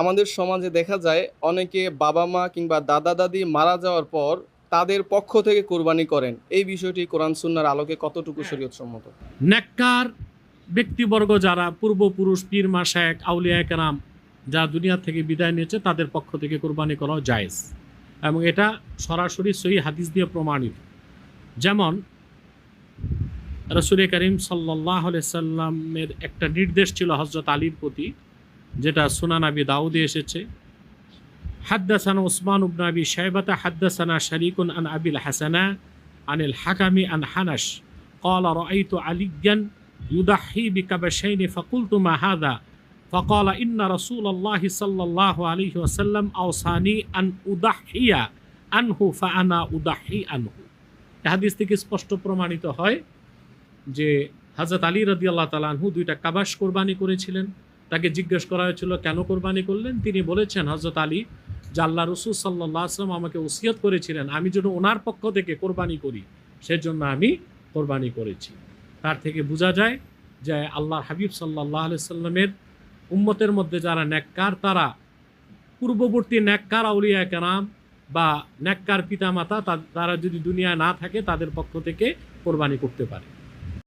আমাদের সমাজে দেখা যায় অনেকে বাবা মা কিংবা দাদা দাদি মারা যাওয়ার পর তাদের পক্ষ থেকে কোরবানি করেন। এই বিষয়টি কোরআন সুন্নাহর আলোকে কতটুকু শরীয়ত সম্মত? নেককার ব্যক্তিবর্গ যারা পূর্বপুরুষ পীর মাশায়েখ আউলিয়া কেরাম যা দুনিয়া থেকে বিদায় নিয়েছে তাদের পক্ষ থেকে কোরবানি করাও জায়েজ, এবং এটা সরাসরি সহিহ হাদিস দিয়ে প্রমাণিত। যেমন রাসূল করিম সাল্লাল্লাহু আলাইহি সাল্লামের একটা নির্দেশ ছিল হযরত আলীর প্রতি, যেটা সুনান আবি দাউদে এসেছে। হাদ্দাসানা উসমান ইবনে আবি শাইবাতা হাদ্দাসানা শারীকুন আন আবিল হাসানা আনিল হাকামি আন হানাশ قال رأيت عليا يضحي بكبشين فقلت ما هذا فقال إن رسول الله صلى الله عليه وسلم أوصاني أن أضحي عنه فأنا أضحي عنه। হাদিস থেকে স্পষ্ট প্রমাণিত হয় যে হযরত আলী রাদিয়াল্লাহু তাআলা আনহু দুইটা কাবাশ কোরবানি করেছিলেন। তাকে জিজ্ঞেস করা হয়েছিল কেন কোরবানি করলেন, তিনি বলেছেন হযরত আলী যে আল্লাহ রাসূল সাল্লাল্লাহু আলাইহি ওয়াসাল্লাম আমাকে ওসিয়ত করেছিলেন আমি যেন ওনার পক্ষ থেকে কোরবানি করি, সেজন্য আমি কোরবানি করেছি। তার থেকে বোঝা যায় যে আল্লাহর হাবিব সাল্লাল্লাহু আলাইহি সাল্লামের উম্মতের মধ্যে যারা নেককার, তারা পূর্ববর্তী নেককার আউলিয়া কেরাম বা নেককার পিতামাতা তারা যদি দুনিয়ায় না থাকে তাদের পক্ষ থেকে কোরবানি করতে পারে।